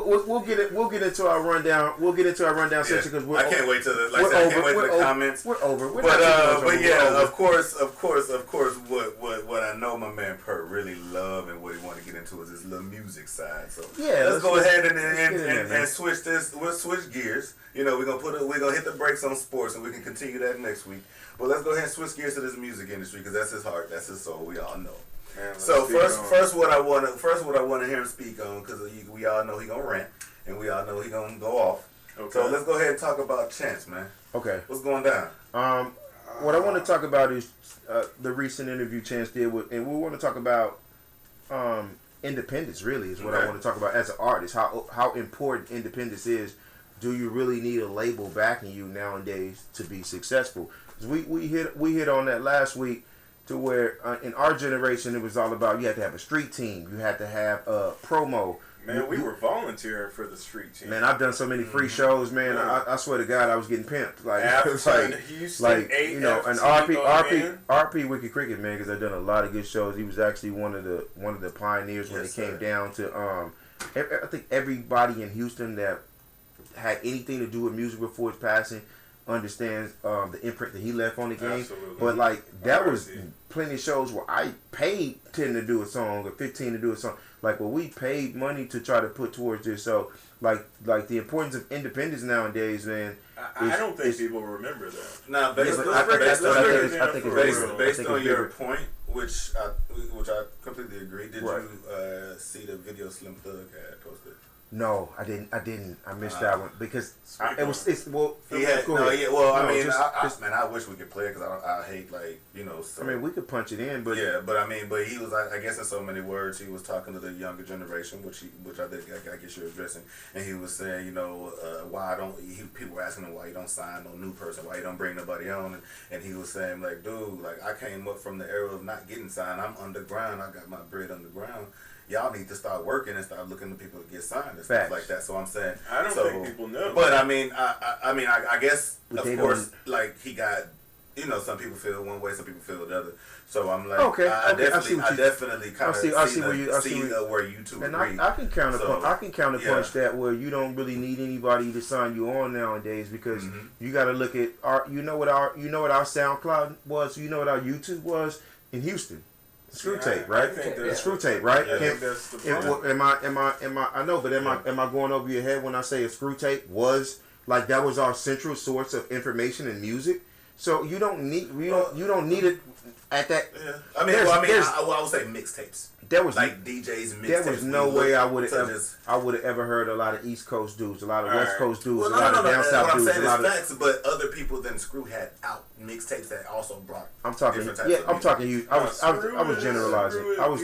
we'll get into our rundown. We'll get into our rundown section because I can't wait to I can't wait for the comments. We're over. But yeah, of course. What I know my man Pert really love and what he want to get into is his little music side. So yeah, let's go ahead and switch this. We'll switch gears. You know, we're gonna hit the brakes on sports and we can continue that next week. But let's go ahead and switch gears to this music industry because that's his heart, that's his soul. We all know. Man, so first, what I want to hear him speak on, because we all know he gonna rant and we all know he gonna go off. Okay. So let's go ahead and talk about Chance, man. Okay. What's going down? What I want to talk about is the recent interview Chance did with, and we want to talk about independence. Really, is what I want to talk about as an artist. How important independence is. Do you really need a label backing you nowadays to be successful? We hit on that last week. To where in our generation it was all about you had to have a street team, you had to have a promo. Man, we were volunteering for the street team. Man, I've done so many free shows, man. I swear to God, I was getting pimped. Like, Houston, you know, and RP Wicked Cricket, man, because I've done a lot of good shows. He was actually one of the pioneers when it came down to I think everybody in Houston that had anything to do with music before his passing understands the imprint that he left on the game. Absolutely. But like that was plenty of shows where I paid 10 to do a song or 15 to do a song. Like where we paid money to try to put towards this. So like the importance of independence nowadays, man. I don't think people remember that. Now, based on your point, which I completely agree. Did you see the video Slim Thug had posted? No, I didn't. I missed that one because I mean, I wish we could play it because I hate So, I mean, we could punch it in, but but he was I guess in so many words he was talking to the younger generation, which I guess you're addressing, and he was saying people were asking him why he don't sign no new person, why he don't bring nobody on, and he was saying like, dude, like I came up from the era of not getting signed. I'm underground. I got my bread underground. Y'all need to start working and start looking to people to get signed and stuff like that. So I'm saying, I don't think people know. But I guess of course, like he got, some people feel one way, some people feel the other. So I'm like, I definitely kind of see where you two agree. And I can counterpunch that where you don't really need anybody to sign you on nowadays because you got to look at our what our SoundCloud was, what our YouTube was in Houston. Screw tape, right? It's screw tape, right? Yeah, that's the problem. I know, but am I going over your head when I say a screw tape was like that was our central source of information and music? So you don't need it at that. Yeah. I would say mixtapes. There was like DJs mixtapes. There was no way I would have ever heard a lot of East Coast dudes, a lot of West Coast dudes, a lot of down south dudes. What I'm saying is facts, but other people than Screw had out mixtapes that also brought. I'm talking you. I was generalizing. I was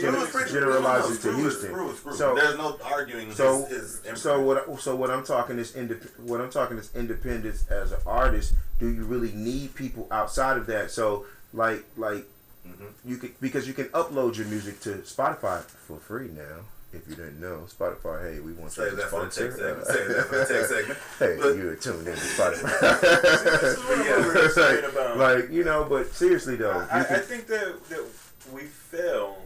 generalizing to Houston. So there's no arguing. So what I'm talking is independence as an artist. Do you really need people outside of that? So like. You can upload your music to Spotify for free now. If you didn't know, Spotify, hey, we want you to sponsor. Say that for the tech segment. Hey, you're tuned in to Spotify. But seriously though, I think that we fell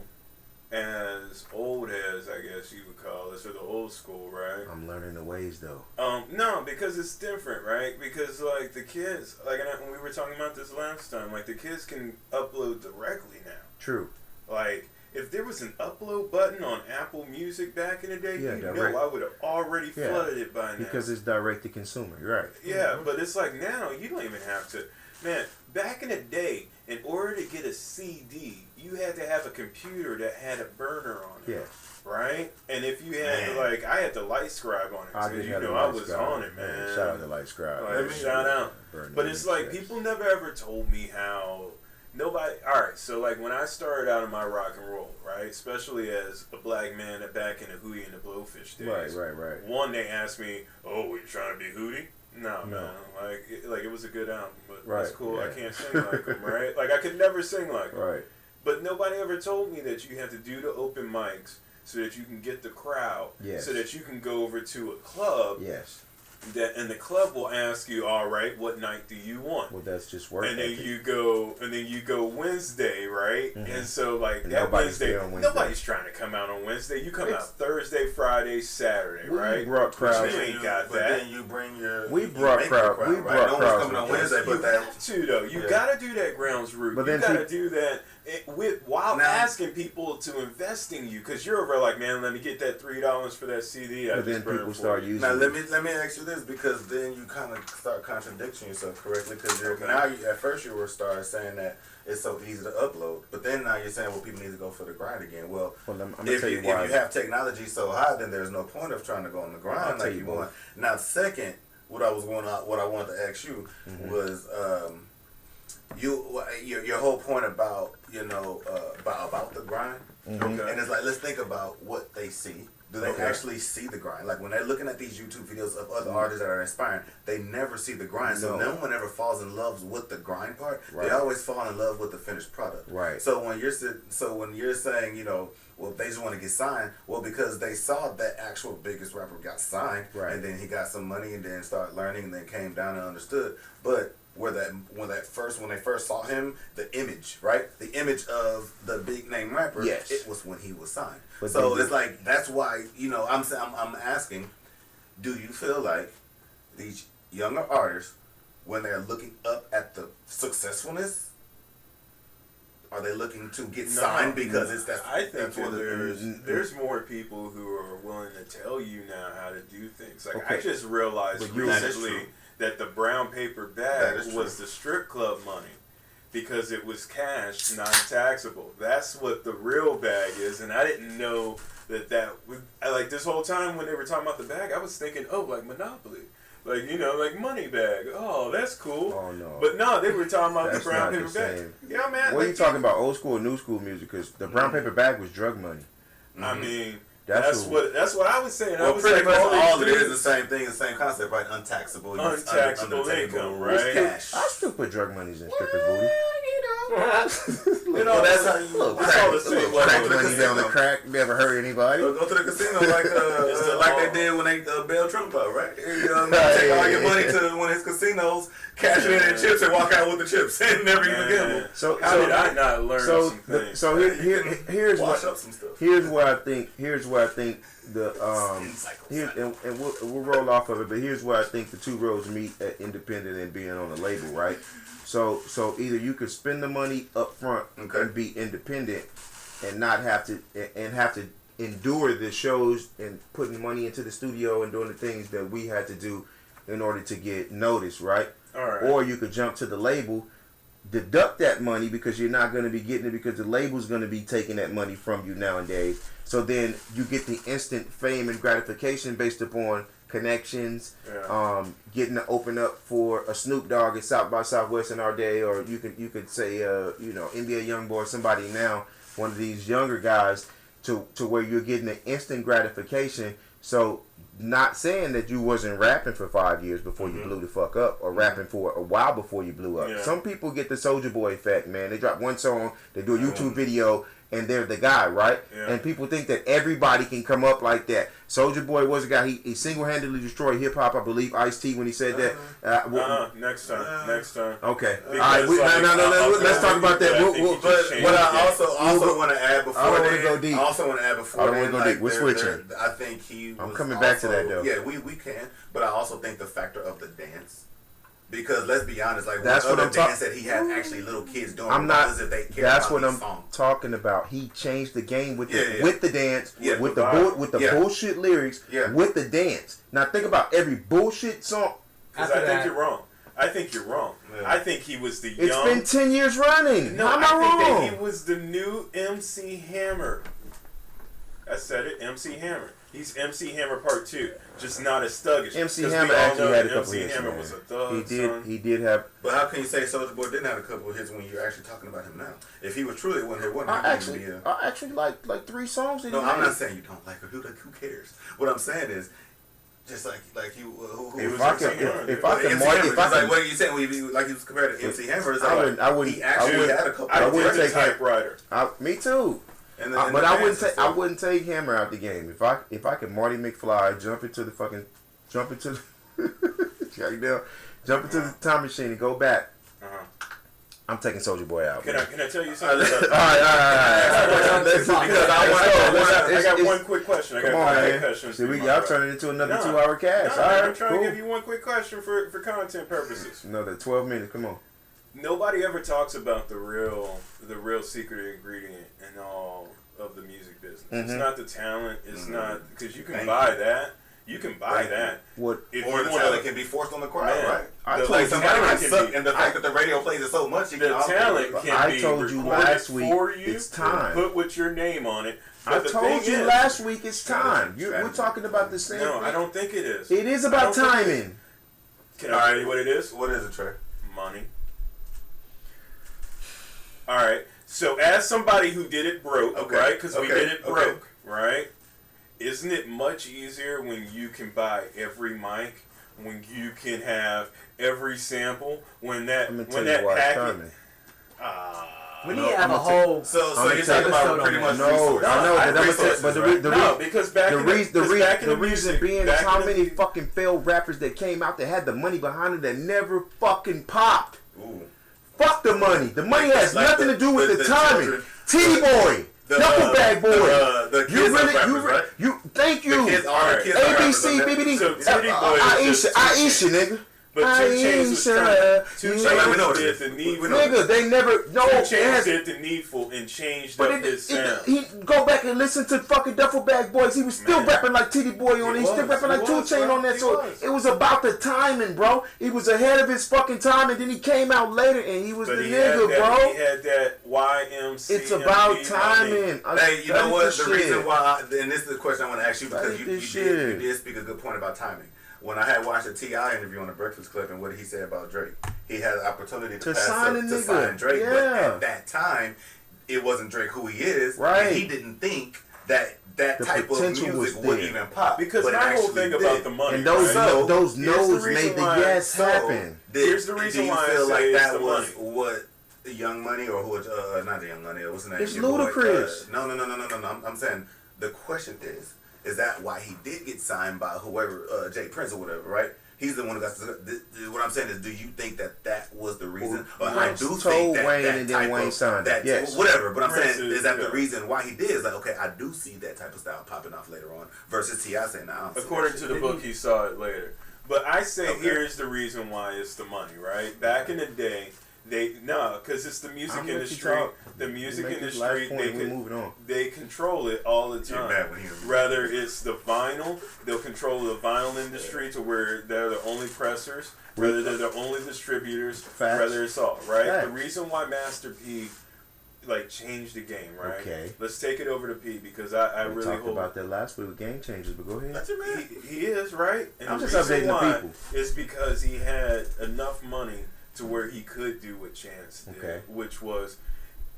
as old as, I guess you would call us, or the old school, right? I'm learning the ways though. No, because it's different, right? Because like the kids, when we were talking about this last time, like the kids can upload directly now. True. Like if there was an upload button on Apple Music back in the day, I would have already flooded it by now. Because it's direct to consumer, right? Yeah, but it's like now you don't even have to. Man, back in the day, in order to get a CD, you had to have a computer that had a burner on it. Yeah. Right? And if you had, I had the Light Scribe on it. I was on it, man. Shout out to Light Scribe. Shout out. But it's like, people never ever told me how alright, so like when I started out in my rock and roll, right? Especially as a black man back in the Hootie and the Blowfish days. Right. One, they asked me, oh, were you trying to be Hootie? No, man. Like it was a good album, but that's cool. Yeah. I can't sing like him, right? Like I could never sing like him. Right. But nobody ever told me that you have to do the open mics so that you can get the crowd. Yes. So that you can go over to a club. Yes. and the club will ask you, all right, what night do you want? Well, that's just work. And then you go Wednesday, right? Mm-hmm. And so like and that Wednesday, nobody's trying to come out on Wednesday. You come out Thursday, Friday, Saturday, right? We brought crowds. You ain't got but that. Then you bring your. We brought crowd. We brought crowds. No one's coming on Wednesday, but that. Have to though. You gotta do that grounds route. But you gotta do that while asking people to invest in you, because you're over like, man, let me get that $3 for that CD. But then people start using. Now let me ask you this, because then you kind of start contradicting yourself correctly, because at first you were saying that it's so easy to upload, but then now you're saying, well, people need to go for the grind again. Well, I'm gonna tell you why. If you have technology so high, then there's no point of trying to go on the grind like you want. Now, second, what I wanted to ask you was your whole point about about the grind, and it's like, let's think about what they see. Do they actually see the grind? Like when they're looking at these YouTube videos of other artists that are inspiring, they never see the grind. So no one ever falls in love with the grind part. Right. They always fall in love with the finished product. Right. So when you're saying, well, they just want to get signed, well, because they saw that actual biggest rapper got signed, right, and then he got some money and then started learning and then came down and understood. But when they first saw him, the image of the big name rapper, yes, it was when he was signed. But so it's like, that's why, I'm asking, do you feel like these younger artists, when they're looking up at the successfulness, are they looking to get signed because it's that? I think there's more people who are willing to tell you now how to do things. Like I just realized recently that the brown paper bag was the strip club money, because it was cash, non-taxable. That's what the real bag is, and I didn't know that would, like this whole time when they were talking about the bag, I was thinking, oh, like Monopoly. Like, like money bag. Oh, that's cool. Oh, no. But no, they were talking about that's the brown not paper the bag. same. Yeah, man. What are you talking about, old school or new school music? Because the brown paper bag was drug money. I mean, that's what I was saying. Well, I was pretty much all it is the same thing, the same concept, right? Untaxable income, right? Cash. I still put drug monies in strippers' booty. That's how you look. Crack money down the crack. Never hurt anybody. Go to the casino like they did when they bailed Trump out, right? Take all your money to one of his casinos, cash it in chips, and walk out with the chips, and never even gamble. So how did I not learn some things? So here's wash up some stuff. Here's where I think the and we'll roll off of it. But here's where I think the two roads meet at independent and being on a label, right? So either you could spend the money up front and be independent, and not have to endure the shows and putting money into the studio and doing the things that we had to do in order to get noticed, right? All right. Or you could jump to the label, deduct that money because you're not going to be getting it because the label's going to be taking that money from you nowadays. So then you get the instant fame and gratification based upon connections, getting to open up for a Snoop Dogg at South by Southwest in our day, or you could say NBA YoungBoy, somebody now, one of these younger guys, to where you're getting an instant gratification. So not saying that you wasn't rapping for 5 years before you blew the fuck up, or rapping for a while before you blew up. Yeah. Some people get the Soulja Boy effect, man. They drop one song, they do a YouTube video, and they're the guy, right? Yeah. And people think that everybody can come up like that. Soulja Boy was a guy, he single-handedly destroyed hip-hop, I believe, Ice-T when he said that. Next time. Okay. All right, let's talk about that. But I also want to add before I don't want to go deep. I also want to add before I don't want to go deep. We're switching. I think he was I'm coming back to that, though. Yeah, we can. But I also think the factor of the dance. Because let's be honest, like that's what I'm dance that he had actually little kids doing. I'm not. If they care that's about what I'm songs. talking about. He changed the game with the dance, with the bullshit lyrics, with the dance. Now think about every bullshit song. Because I think you're wrong. I think he was the young. It's been 10 years running. No, how am I wrong? think that he was the new MC Hammer. I said it, MC Hammer. He's MC Hammer Part 2, just not as thuggish. MC Hammer actually had a couple MC hits. Hammer was a thug. He did have. But how can you say Soulja Boy didn't have a couple of hits when you're actually talking about him now? If he was truly one hit wonder, I actually like 3 songs. No, I'm not saying you don't like her. Who cares? What I'm saying is, just like you. If I can, what are you saying? Like he was compared to MC Hammer. I wouldn't. He actually had a couple. I wouldn't take typewriter. Me too. But I wouldn't take Hammer out the game. If I could Marty McFly jump into Jump into the time machine and go back. I'm taking Soulja Boy out. Can I tell you something? All right. I got one quick question. Come on, man. See, y'all turning it into another 2-hour cast. All right, I'm trying to give you one quick question for content purposes. Another 12 minutes. Come on. Nobody ever talks about the real secret ingredient in all of the music business. It's not the talent. It's not because you can buy that. You can buy that. What? Or the talent can be forced on the crowd, right? I told you somebody can suck, and the fact that the radio plays it so much, the talent can be I told you last week. For you, it's time. Put with your name on it. I told you last week. It's time. We're talking about the same. No, I don't think it is. It is about timing. Can I tell you what it is? What is it, Trey? Money. All right. So as somebody who did it broke, right? Because we did it broke, right? Isn't it much easier when you can buy every mic, when you can have every sample, when that package? We need to have a whole. So you're talking about pretty much resources. Because the reason being is how many fucking failed rappers that came out that had the money behind them that never fucking popped. Ooh. Fuck the money. The money has nothing to do with the timing. T-Boy. Duffel Bag Boy. Thank you. ABC, BBD. Aisha, nigga. But 2 Chainz was trying. 2 Chainz did the needful. Nigga, they never. No, 2 Chainz did the needful and changed up his sound. He go back and listen to fucking Duffel Bag Boys. He was still rapping like Titty Boy on it. He's still rapping like 2 Chainz on that. So it was about the timing, bro. He was ahead of his fucking time, and then he came out later, and he was the nigga, bro. He had that YMCMB. It's about timing. Hey, you know what? The reason why, and this is the question I want to ask you because you did speak a good point about timing. When I had watched a T.I. interview on the Breakfast Club, and what did he say about Drake? He had an opportunity to sign Drake, but at that time, it wasn't Drake who he is, and he didn't think that type of music would even pop. Because my whole thing about the money, and those no's made the yes happen. Here's the reason why I feel like that was what the Young Money or who? Not the Young Money. What's the name? It's Ludacris. No. I'm saying the question is that why he did get signed by whoever, Jay Prince or whatever, right? He's the one who got. What I'm saying is, do you think that was the reason? I do think that Wayne that and type then Wayne of signed that, yes. whatever. But I'm Prince saying is that the reason why he did is like, okay, I do see that type of style popping off later on versus T.I. saying, nah. According to the book, he saw it later. But I say here's the reason why it's the money, right? Back in the day, because it's the music industry. The music industry, they control it all the time. Whether it's the vinyl, they'll control the vinyl industry to where they're the only pressers, whether they're the only distributors, whether it's all, right? The reason why Master P changed the game, right? Okay. Let's take it over to P because I really talked about that last week with Game Changers, but go ahead. That's your man. He is, right? And I'm just updating the people. It's because he had enough money to where he could do what Chance did, which was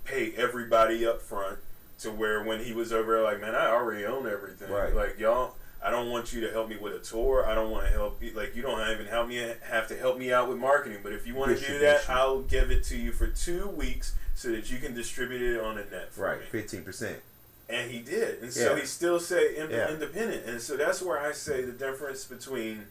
pay everybody up front to where when he was over there, like, man, I already own everything. Right. Like, y'all, I don't want you to help me with a tour. I don't want to help you. Like, you don't even have to help me out with marketing. But if you want to do that, I'll give it to you for 2 weeks so that you can distribute it on the net for me. 15%. And he did. And so he still say independent. And so that's where I say the difference between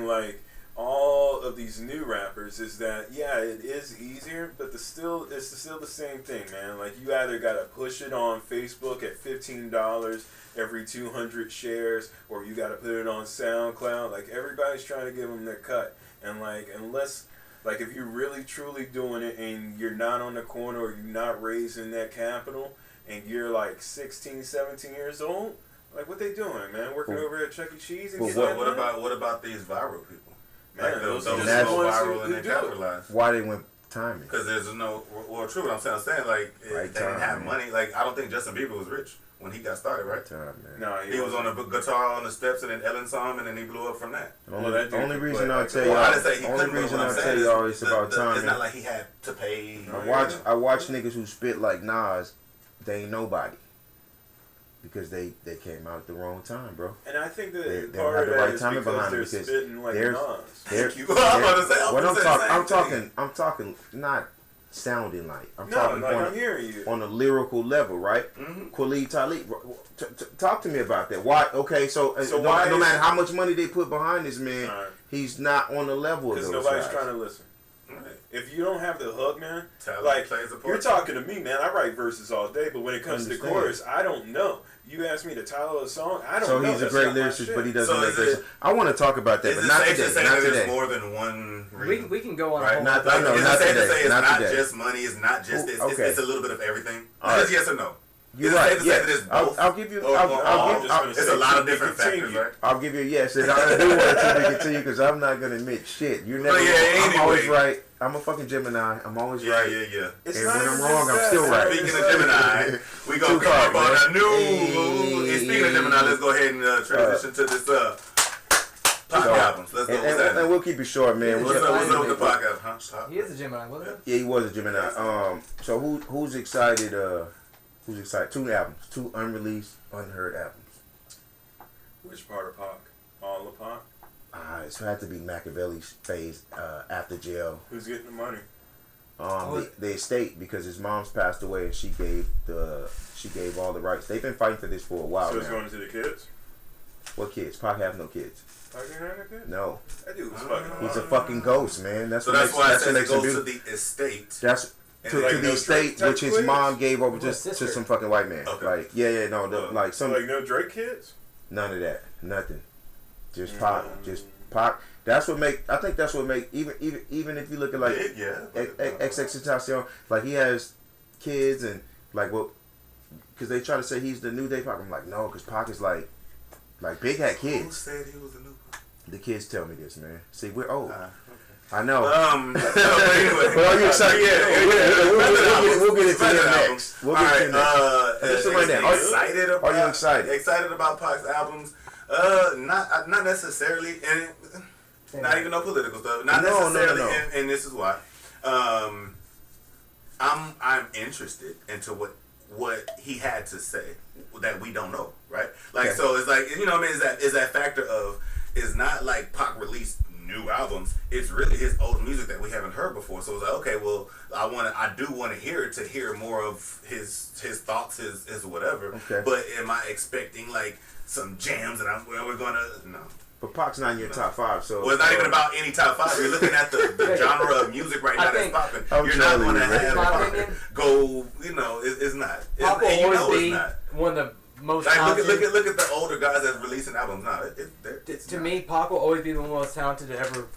like all of these new rappers is that it is easier, but it's still the same thing, man. Like you either gotta push it on Facebook at $15 every 200 shares, or you gotta put it on SoundCloud. Like everybody's trying to give them their cut, and like unless like if you're really truly doing it and you're not on the corner or you're not raising that capital and you're like 16, 17 years old, like what they doing, man? Working over at Chuck E. Cheese and what about these viral people? Man, like those go viral and they capitalize. Why they went timing? Because there's no true. What I'm saying like they didn't have money. Like I don't think Justin Bieber was rich when he got started, right? No, he was on a guitar on the steps, and then Ellen saw him, and then he blew up from that. Only reason I'll tell y'all is about timing. It's not like he had to pay. I watch niggas who spit like Nas. They ain't nobody. Because they came out at the wrong time, bro. And I think that they part of the that right is timing because they're spitting like Nas. I'm talking not sounding like? I'm No, talking like I'm hearing you. on a lyrical level, right? Khalid Talib, talk to me about that. Why? Okay, so no matter how much money they put behind this man, he's not on the level of those guys. Because nobody's trying to listen. Right. If you don't have the hook, man, like you're talking to me, man. I write verses all day, but when it comes to the chorus, I don't know. You ask me the title of the song, I don't know. So he's a great lyricist, but he doesn't make this. I want to talk about that, but not today. Not today. There's more than one reason. We can go on. Right? Not today. It's not just money. It's not just. It's a little bit of everything. Just yes or no. You're right. Yes. I'll give you. It's a lot of different factors, right? I'll give you a yes. And I do want to continue because I'm not gonna admit shit. You're never. I'm always right. I'm a fucking Gemini. I'm always right. Yeah. And when I'm wrong, I'm still right. Speaking of Gemini, we gonna come up on a new. And speaking of Gemini, let's go ahead and transition to this Pac albums. Let's go with that. And we'll keep it short, man. What's up with the Pac album? He is a Gemini, wasn't he? Yeah, he was a Gemini. So who's excited? Who's excited? 2 albums, 2 unreleased, unheard albums. Which part of Pac? All of Pac? It's had to be Machiavelli's phase after jail. Who's getting the money? The estate, because his mom's passed away and she gave all the rights. They've been fighting for this for a while. So it's now. going to the kids? What kids? Pac have no kids. Pac didn't have no kids? No. That dude was fucking. He's a fucking ghost, man. That's why I said it goes to the estate. That's to the estate, which his mom gave over to some fucking white man. Okay. Like no Drake kids. None of that. Nothing. Just Pac. Just Pac. That's what make. I think that's what make. Even if you look at like XXXTentacion, like he has kids and like what, because they try to say he's the new day Pac. I'm like no, because Pac is like Big had kids. Who said he was the new Pac? The kids tell me this, man. See, we're old. Okay. I know. Anyway. Well, are you excited? We'll get into that next. We'll get into that. Are you excited? Excited about Pac's albums? Not necessarily, and not even no political stuff. Not necessarily, no. And this is why. I'm interested into what he had to say that we don't know, right? Like so, it's like what I mean. Is that factor of it's not like Pac released new albums. It's really his old music that we haven't heard before. So it's like, okay, well, I do want to hear more of his thoughts, his whatever. Okay. But am I expecting like some jams and we're gonna no. But Pac's not in your top 5, so well, it's not even about any top 5. You're looking at the genre of music right now that's popping. You're not going to have go. It's not. Pac will always be one of the most talented. Look at the older guys that's releasing albums now. To me, Pac will always be the most talented to ever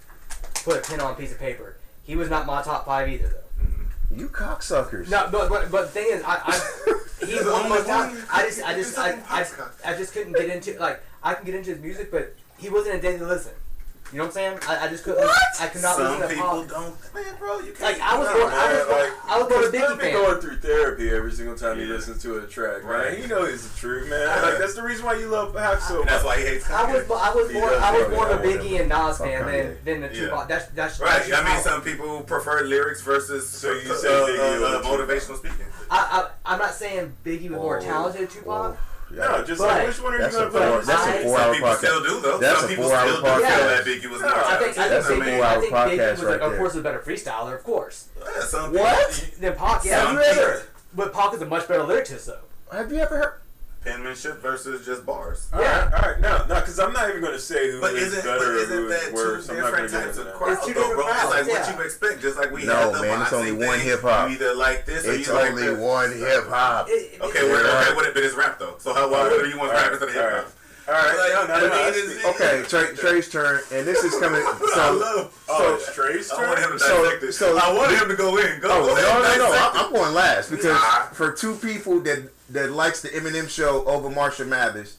put a pen on a piece of paper. He was not my top 5 either, though. Mm-hmm. You cocksuckers. No, but the thing is, he's one of the most talented. I just couldn't get into I can get into his music, but he wasn't a daily listen. You know what I'm saying? I just couldn't. I could not listen to Pac. Some people don't. Man, bro, you can't. Like I was going to Biggie fan. Going through therapy every single time he listens to a track, right? He knows it's the truth, man. Like that's the reason why you love Pac so much. That's why he hates. I was more of a Biggie and Nas fan than the Tupac. That's right. I mean, some people prefer lyrics versus motivational speaking. I'm not saying Biggie was more talented than Tupac. No, just like which one are you going to put? That's a 4-hour podcast. Some people still do though. That's some a people 4-hour still podcast. feel that Biggie was more talented. I think Biggie was, right of course, a better freestyler, of course. Yeah, some what? Than Pac, yeah. But Pac is a much better lyricist, though. Have you ever heard? Penmanship versus just bars. Yeah. All right. No, because I'm not even going to say who is better or who is worse. I'm not going to get into that. It's two different crowds. It's like what you expect. Just like we had the man, it's only one hip hop. You either like this or it's you like only this. one hip hop. Okay, but it's rap though. So what do you want rap instead of hip hop? All right, okay, Trey's turn, and this is coming. It's Trey's turn. I want him to dissect this. I want him to go in. No. I'm going last because for 2 people that likes the Eminem show over Marshall Mathers,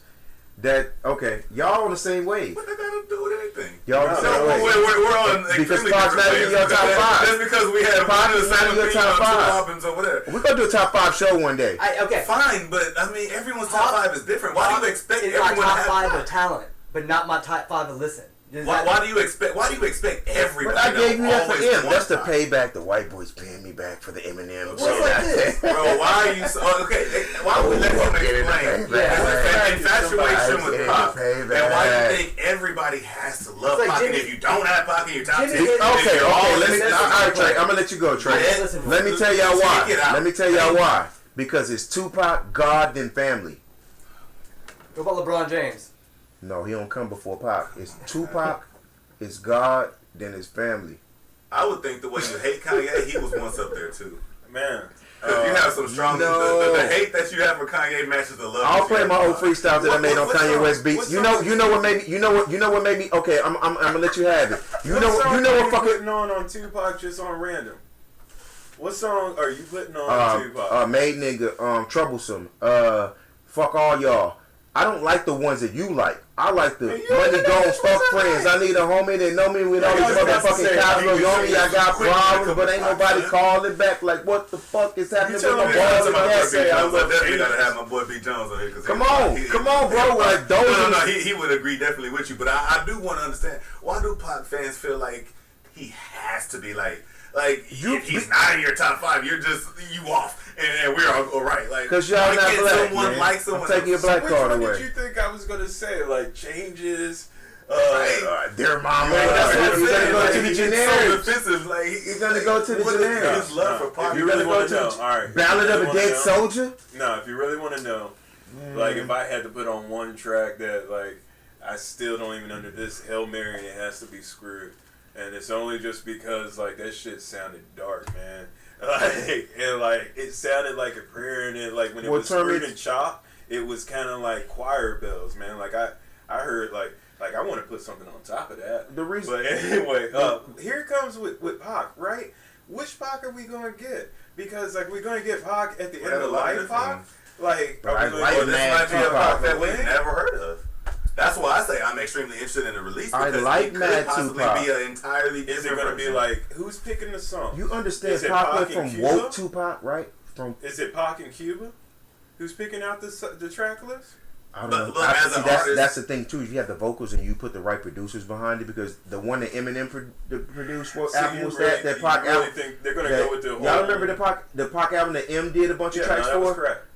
y'all on the same wave. What they got to do with anything? Y'all on the same wave. We're on because Pac's not in your top 5. Just because we had Pac is not in your top 5. Or whatever. We're gonna do a top 5 show one day. Fine, but I mean everyone's top 5 is different. Why do you expect everyone to have my top 5 5 of talent, but not my top 5 of listen? Why do you expect everybody? But I gave you that for M. That's the Pac? payback. The white boys paying me back for the Eminem. What's like this? Bro, why are you so... Okay, why would we let him explain? Infatuation with Pac. And why do you think everybody has to love Pac? And if you don't have Pac in your top 10... Okay, alright, Trey. I'm going to let you go, Trey. Let me tell y'all why. Because it's Tupac, God, then family. What about LeBron James? No, he don't come before Pac. It's Tupac, it's God, then it's family. I would think the way you hate Kanye, he was once up there too. Man. You have some strong... The hate that you have for Kanye matches the love. I'll play my old freestyles that I made on Kanye West beats. You know what made me. Okay, I'm gonna let you have it. You know what fucking putting on Tupac just on random. What song are you putting on Tupac? Made nigga, troublesome. Fuck all y'all. I don't like the ones that you like. I like the money goes, fuck friends. I need a homie that know me with all these motherfucking Cosmo. Homie, I got problems, but ain't nobody calling back. Like, what the fuck is happening with my boy? I definitely gotta have my boy B. Jones on here. Come on, bro. Like, those. No, he would agree definitely with you. But I do want to understand, why do Pac fans feel like he has to be like if he's not in your top 5, you're you off, and we're all right. Like, because y'all not black, someone man. like someone. I'm taking your black card away. What did you think I was gonna say? Like changes. Dear mama. That's what I'm saying. He's gonna go to the generics. So defensive. Like, he's gonna go to the generics. His love for Pac. If you really want to know, all right. Ballad of a Dead Soldier. No, if you really want to know, like if I had to put on one track that like I still don't even under this Hail Mary and it has to be Screwed. And it's only just because like that shit sounded dark, man. Like it sounded like a prayer, and it like when it was Screwed and Chop, it was kind of like choir bells, man. Like I heard like I want to put something on top of that. The reason, but anyway, here it comes with Pac, right? Which Pac are we gonna get? Because like we're gonna get Pac at the end of life, Pac. Like, I this might be a Pac that we've never heard of. That's why I say I'm extremely interested in the release, because it could possibly be an entirely different. Is it going to be like, who's picking the song? You understand Pac went from woke Tupac, right? Is it Pac in Cuba? Who's picking out the track list? I don't know. That's the thing too. You have the vocals and you put the right producers behind it, because the one that Eminem produced for album was that Pac album. Really think they're gonna go with the whole? Y'all remember the Pac album that M did a bunch of tracks for? That was correct.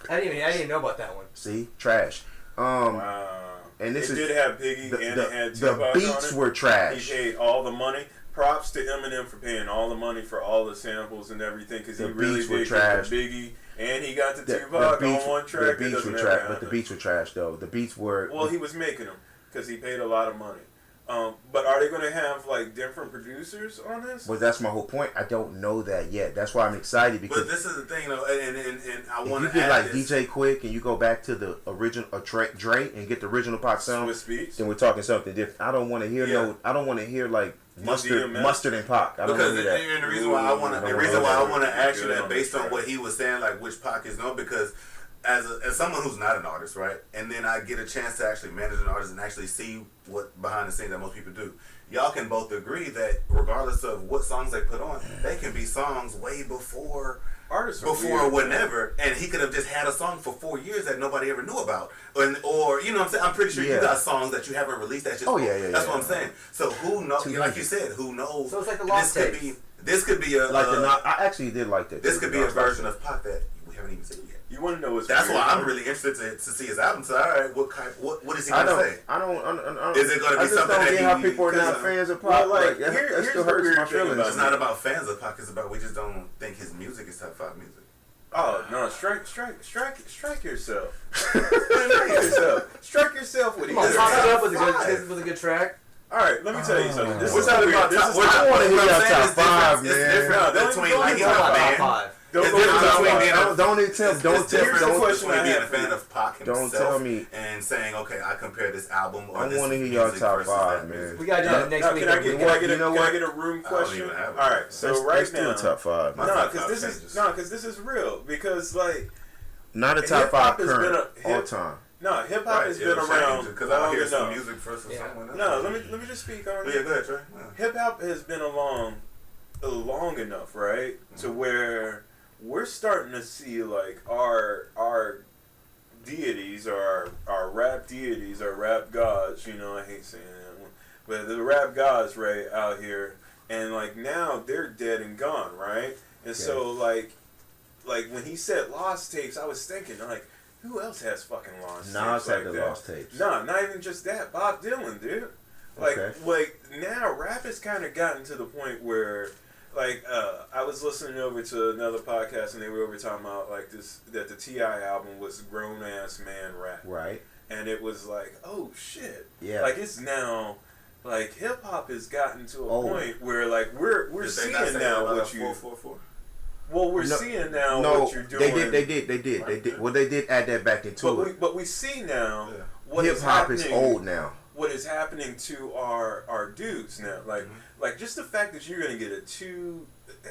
I didn't even know about that one. See, trash. Wow. And this did have Biggie and it had Tupac the beats on it. Were trash. He paid all the money. Props to Eminem for paying all the money for all the samples and everything, because he really did get the Biggie and he got the Tupac on one track. The beats were trash, but the beats were trash though. The beats were. Well, he was making them because he paid a lot of money. But are they going to have like different producers on this? Well, that's my whole point. I don't know that yet. That's why I'm excited, because. But this is the thing, though, and I want to. If you get like DJ Quick and you go back to the original Dre and get the original Pac sound, then we're talking something different. I don't want to hear I don't want to hear like mustard and Pac. I don't want to hear that. And the reason why I want to ask you that, based on what he was saying, like which Pac is known, because. As someone who's not an artist, right, and then I get a chance to actually manage an artist and actually see what behind the scenes that most people do. Y'all can both agree that regardless of what songs they put on, they can be songs way before artists whenever, and he could have just had a song for 4 years that nobody ever knew about, or you know what I'm saying. I'm pretty sure you got songs that you haven't released. That's just that's what I'm saying. So who knows? Like you said, who knows? So it's like the lost tapes. This could be a I actually did like that. This could be a version of Pac that we haven't even seen yet. You want to know what's That's weird? why I'm really interested to see his album. So, all right, what is he going to say? I don't. Is it going to be something that how people are not fans of Pac? Like, that still hurts my feelings. It's not about fans of Pac. It's about we just don't think his music is top 5 music. Oh no! Strike yourself. Strike yourself with it. Pop was a good track. All right, let me tell you something. We're talking about top 5. I want to hear your top 5, man. It's different between like he's not a fan. Don't between being a fan of Pac himself. Don't tell me. And saying, okay, I compare this album. Or I want to hear y'all top 5, man. We gotta do that next week. Can I get a room question? All right, so right now, let's do a top 5. No, because this is real. Because like, not a top 5 current all time. No, hip hop has been around because I hear some music first or something. No, let me just speak on it. Yeah, go ahead, Trey. Hip hop has been along long enough, right, to where we're starting to see like our deities or our rap deities, our rap gods. You know, I hate saying that one, but the rap gods, right, out here, and like now they're dead and gone, right? And so like when he said lost tapes, I was thinking like, who else has fucking lost tapes? Nas had like the lost tapes. Nah, not even just that. Bob Dylan, dude. Like now rap has kind of gotten to the point where. Like, I was listening over to another podcast and they were over talking about, like, that the T.I. album was grown-ass man rap. Right. And it was like, oh, shit. Yeah. Like, it's now, like, hip-hop has gotten to a point where, like, we're seeing now what you... 444? Well, we're seeing now what you're doing. They did. Well, they did add that back into it. But we see now what hip-hop is old now. What is happening to our dudes now. Like, like just the fact that you're going to get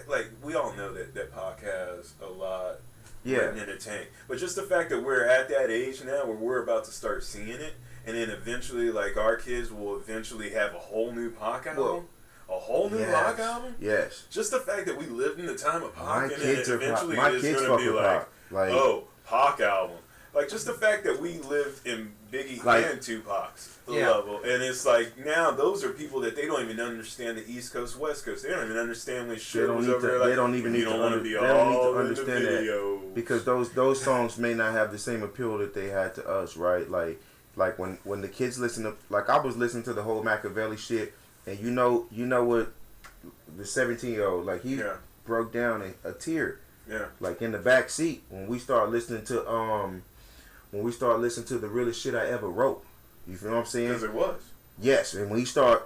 like, we all know that Pac has a lot written in the tank. But just the fact that we're at that age now where we're about to start seeing it, and then eventually, like, our kids will eventually have a whole new Pac album. A whole new rock album? Yes. Just the fact that we lived in the time of Pac, and then eventually my it's kids going to be like, oh, Pac album. Like, just the fact that we lived in Biggie and Tupac's level. And it's like, now those are people that they don't even understand the East Coast, West Coast. They don't even understand when shit was over there. They don't even need to understand that. Because those songs may not have the same appeal that they had to us, right? Like when the kids listen to, like, I was listening to the whole Machiavelli shit, and you know what, the 17-year-old, like, he broke down a tear. Yeah. Like, in the back seat when we start listening to the realest shit I ever wrote. You feel what I'm saying? Because it was. Yes, and I'm sorry.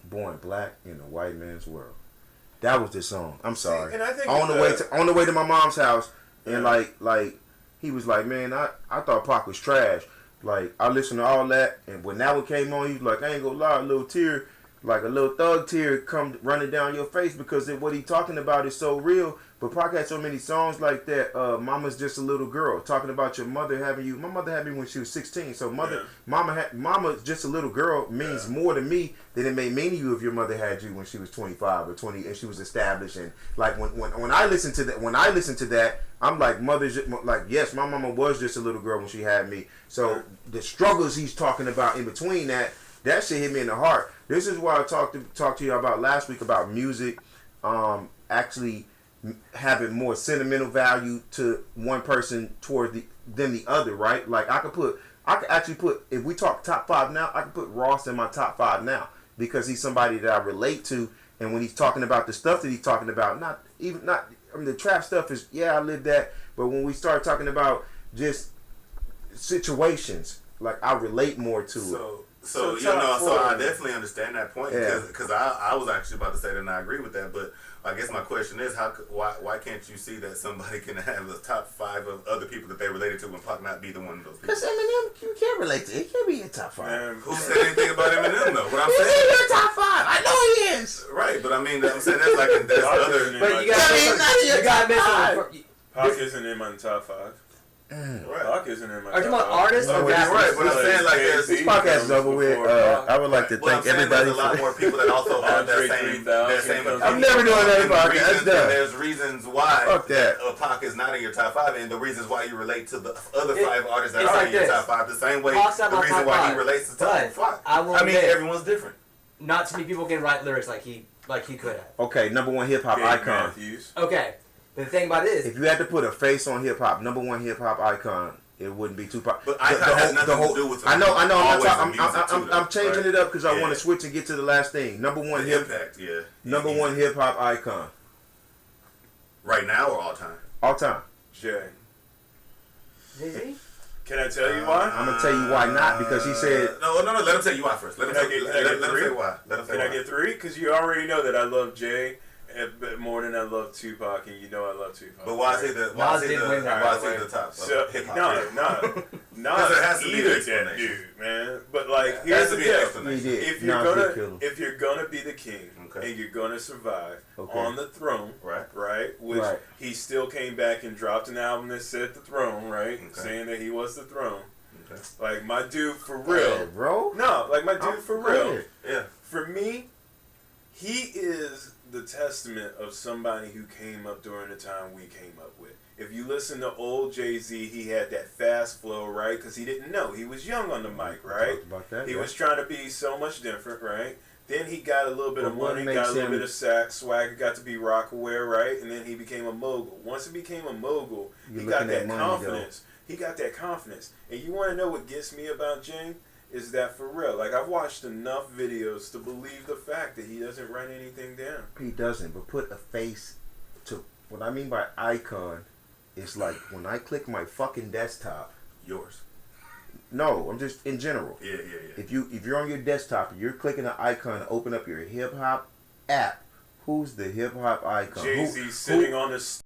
Born Black in a White Man's World. That was the song. I'm sorry. And I think on the way to my mom's house, and like he was like, man, I thought Pac was trash. Like, I listened to all that, and when that one came on, he was like, I ain't gonna lie, a little tear. Like a little thug tear come running down your face because what he talking about is so real. But Pac had so many songs like that. Mama's Just a Little Girl, talking about your mother having you. My mother had me when she was 16. So Mama's Just a Little Girl means more to me than it may mean to you if your mother had you when she was 25 or 20 and she was established. And like when I listen to that, I'm like, yes, my mama was just a little girl when she had me. So the struggles he's talking about in between that shit hit me in the heart. This is why I talked to you about last week about music actually having more sentimental value to one person than the other, right? Like I could actually put, if we talk top 5 now, I could put Ross in my top 5 now because he's somebody that I relate to, and when he's talking about the stuff that he's talking about, the trap stuff is, I lived that, but when we start talking about just situations, like I relate more to it. So I definitely understand that point because I was actually about to say that and I agree with that, but I guess my question is why can't you see that somebody can have a top 5 of other people that they related to and Pac not be the one of those people? Because Eminem, you can't relate to it. He can't be in top 5. Who said anything about Eminem though? What I'm saying, he's in your top 5. I know he is. Right, but I mean, I'm saying there's other. But you got to Pac isn't in my top 5. Right. Pac isn't in my top 5. Are you talking about artists or rappers? Right, but I'm saying like this podcast is over with. I would like to thank everybody. There's a lot more people that also have that same. I'm never doing that podcast. There's reasons why Pac is not in your top 5, and the reasons why you relate to the other 5 artists that are in your top 5. The same way the reason why he relates to top 5. I mean, everyone's different. Not too many people can write lyrics like he could have. Okay, number 1 hip hop icon. Okay. The thing about it is, if you had to put a face on hip hop, number 1 hip hop icon, it wouldn't be Tupac. But icon has nothing to do with it. I know. I'm changing it up because I want to switch and get to the last thing. Number 1 Number 1 hip hop icon. Right now or all time? All time. Jay. Jay-Z? Can I tell you why? I'm gonna tell you why not, because he said no. Let him tell you why first. Let him tell you why. Can I get 3? Because you already know that I love Jay more than I love Tupac, and you know I love Tupac. But why is he the top? So, no, not there has to be either an that dude, man. But like, here's the thing: if you're gonna be the king and you're gonna survive on the throne, right? Which he still came back and dropped an album that said the throne, right? Saying that he was the throne. Like my dude for real, bro. No, like my dude for real. Yeah. For me, he is the testament of somebody who came up during the time we came up with. If you listen to old Jay-Z, he had that fast flow, right? Because he didn't know. He was young on the mic, right? About that, he was trying to be so much different, right? Then he got a little bit of money, got a little bit of swag, got to be rock aware, right? And then he became a mogul. Once he became a mogul, he got that confidence. He got that confidence. And you want to know what gets me about Jay? Is that for real? Like, I've watched enough videos to believe the fact that he doesn't write anything down. He doesn't, but put a face to what I mean by icon. It's like when I click my fucking desktop. Yours. No, I'm just in general. Yeah. If you're on your desktop and you're clicking an icon to open up your hip hop app, who's the hip hop icon? Jay-Z sitting on the